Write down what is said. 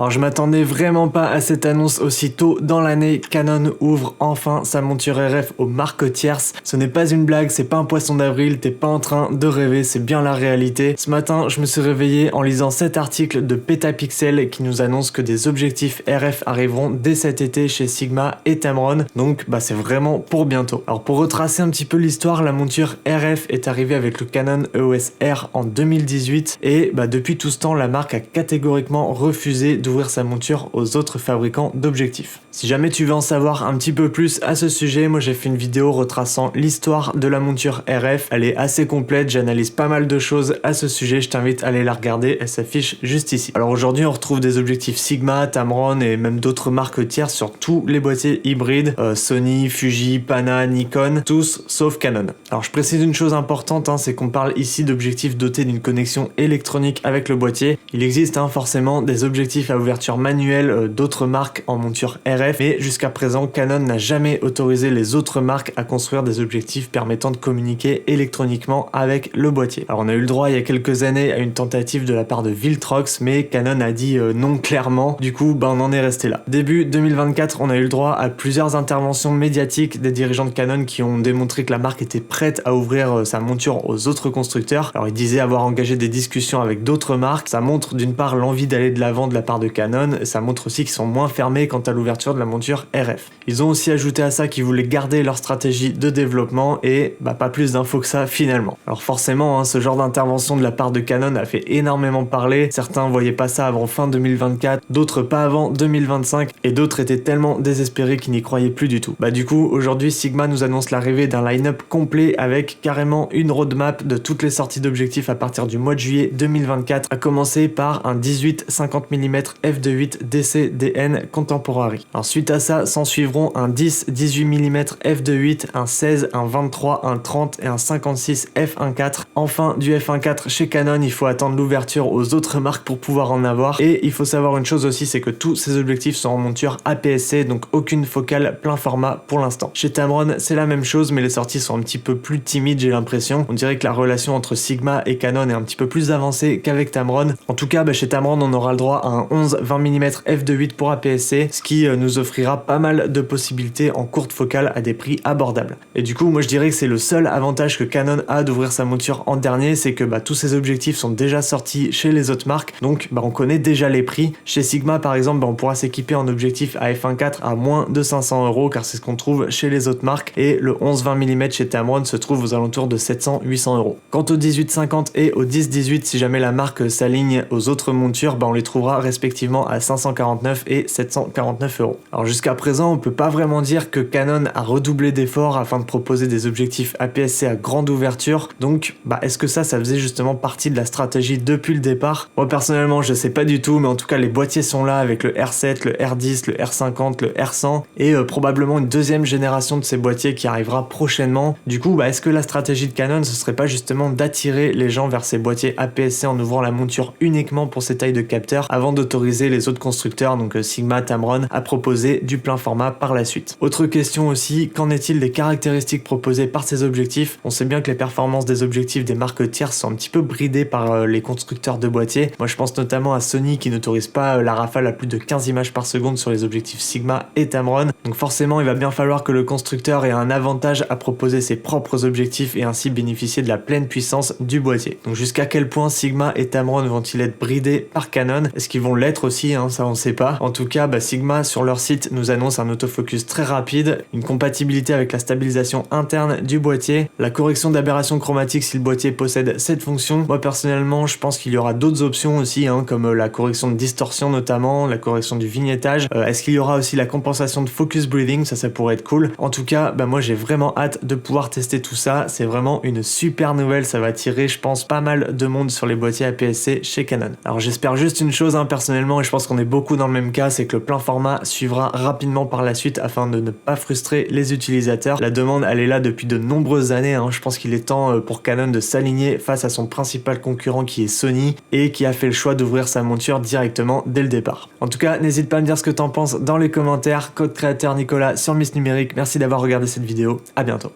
Alors je m'attendais vraiment pas à cette annonce aussi tôt dans l'année. Canon ouvre enfin sa monture RF aux marques tierces. Ce n'est pas une blague, c'est pas un poisson d'avril, t'es pas en train de rêver, c'est bien la réalité. Ce matin, je me suis réveillé en lisant cet article de Petapixel qui nous annonce que des objectifs RF arriveront dès cet été chez Sigma et Tamron. Donc c'est vraiment pour bientôt. Alors pour retracer un petit peu l'histoire, la monture RF est arrivée avec le Canon EOS R en 2018 et depuis tout ce temps, la marque a catégoriquement refusé d'ouvrir sa monture aux autres fabricants d'objectifs. Si jamais tu veux en savoir un petit peu plus à ce sujet, moi j'ai fait une vidéo retraçant l'histoire de la monture RF. Elle est assez complète, j'analyse pas mal de choses à ce sujet, je t'invite à aller la regarder, elle s'affiche juste ici. Alors aujourd'hui on retrouve des objectifs Sigma, Tamron et même d'autres marques tierces sur tous les boîtiers hybrides, Sony, Fuji, Pana, Nikon, tous sauf Canon. Alors je précise une chose importante, c'est qu'on parle ici d'objectifs dotés d'une connexion électronique avec le boîtier. Il existe forcément des objectifs à ouverture manuelle d'autres marques en monture RF, mais jusqu'à présent Canon n'a jamais autorisé les autres marques à construire des objectifs permettant de communiquer électroniquement avec le boîtier. Alors on a eu le droit il y a quelques années à une tentative de la part de Viltrox, mais Canon a dit non clairement, du coup on en est resté là. Début 2024, on a eu le droit à plusieurs interventions médiatiques des dirigeants de Canon qui ont démontré que la marque était prête à ouvrir sa monture aux autres constructeurs. Alors ils disaient avoir engagé des discussions avec d'autres marques, ça montre d'une part l'envie d'aller de l'avant de la part de Canon, et ça montre aussi qu'ils sont moins fermés quant à l'ouverture de la monture RF. Ils ont aussi ajouté à ça qu'ils voulaient garder leur stratégie de développement et pas plus d'infos que ça finalement. Alors forcément, ce genre d'intervention de la part de Canon a fait énormément parler. Certains voyaient pas ça avant fin 2024, d'autres pas avant 2025 et d'autres étaient tellement désespérés qu'ils n'y croyaient plus du tout. Du coup, aujourd'hui Sigma nous annonce l'arrivée d'un line-up complet avec carrément une roadmap de toutes les sorties d'objectifs à partir du mois de juillet 2024, à commencer par un 18-50 mm f2.8 DC-DN Contemporary. Alors suite à ça, s'en suivront un 10-18 mm f2.8, un 16, un 23, un 30 et un 56 f1.4. Enfin, du f1.4 chez Canon, il faut attendre l'ouverture aux autres marques pour pouvoir en avoir. Et il faut savoir une chose aussi, c'est que tous ces objectifs sont en monture APS-C, donc aucune focale plein format pour l'instant. Chez Tamron, c'est la même chose, mais les sorties sont un petit peu plus timides, j'ai l'impression. On dirait que la relation entre Sigma et Canon est un petit peu plus avancée qu'avec Tamron. En tout cas, chez Tamron, on aura le droit à un 11-20 mm f2.8 pour APS-C, ce qui nous offrira pas mal de possibilités en courte focale à des prix abordables. Et du coup, moi je dirais que c'est le seul avantage que Canon a d'ouvrir sa monture en dernier, c'est que tous ces objectifs sont déjà sortis chez les autres marques, donc on connaît déjà les prix. Chez Sigma par exemple, on pourra s'équiper en objectif à f1.4 à moins de 500 €, car c'est ce qu'on trouve chez les autres marques, et le 11-20 mm chez Tamron se trouve aux alentours de 700-800 €. Quant au 18-50 et au 10-18, si jamais la marque s'aligne aux autres montures, on les trouvera respectivement à 549 et 749 €. Alors jusqu'à présent, on peut pas vraiment dire que Canon a redoublé d'efforts afin de proposer des objectifs APS-C à grande ouverture, donc est-ce que ça faisait justement partie de la stratégie depuis le départ? Moi personnellement je sais pas du tout, mais en tout cas les boîtiers sont là avec le R7, le R10, le R50, le R100 et probablement une deuxième génération de ces boîtiers qui arrivera prochainement. Du coup est-ce que la stratégie de Canon ce serait pas justement d'attirer les gens vers ces boîtiers APS-C en ouvrant la monture uniquement pour ces tailles de capteurs avant d'autoriser les autres constructeurs, donc Sigma, Tamron, à proposer du plein format par la suite? Autre question aussi, qu'en est-il des caractéristiques proposées par ces objectifs? On sait bien que les performances des objectifs des marques tierces sont un petit peu bridées par les constructeurs de boîtiers. Moi je pense notamment à Sony qui n'autorise pas la rafale à plus de 15 images par seconde sur les objectifs Sigma et Tamron. Donc forcément il va bien falloir que le constructeur ait un avantage à proposer ses propres objectifs et ainsi bénéficier de la pleine puissance du boîtier. Donc jusqu'à quel point Sigma et Tamron vont-ils être bridés par Canon? Est-ce qu'ils vont l'être aussi? Ça on sait pas. En tout cas Sigma sur leur site nous annonce un autofocus très rapide, une compatibilité avec la stabilisation interne du boîtier, la correction d'aberration chromatique si le boîtier possède cette fonction. Moi personnellement je pense qu'il y aura d'autres options aussi, comme la correction de distorsion notamment, la correction du vignettage. Est-ce qu'il y aura aussi la compensation de focus breathing? Ça pourrait être cool. En tout cas moi j'ai vraiment hâte de pouvoir tester tout ça, c'est vraiment une super nouvelle, ça va attirer je pense pas mal de monde sur les boîtiers APS-C chez Canon. Alors j'espère juste une chose personnellement, et je pense qu'on est beaucoup dans le même cas, c'est que le plein format suivra rapidement par la suite afin de ne pas frustrer les utilisateurs. La demande elle est là depuis de nombreuses années, je pense qu'il est temps pour Canon de s'aligner face à son principal concurrent qui est Sony et qui a fait le choix d'ouvrir sa monture directement dès le départ. En tout cas, n'hésite pas à me dire ce que t'en penses dans les commentaires. Code créateur Nicolas sur Miss Numérique, merci d'avoir regardé cette vidéo, à bientôt.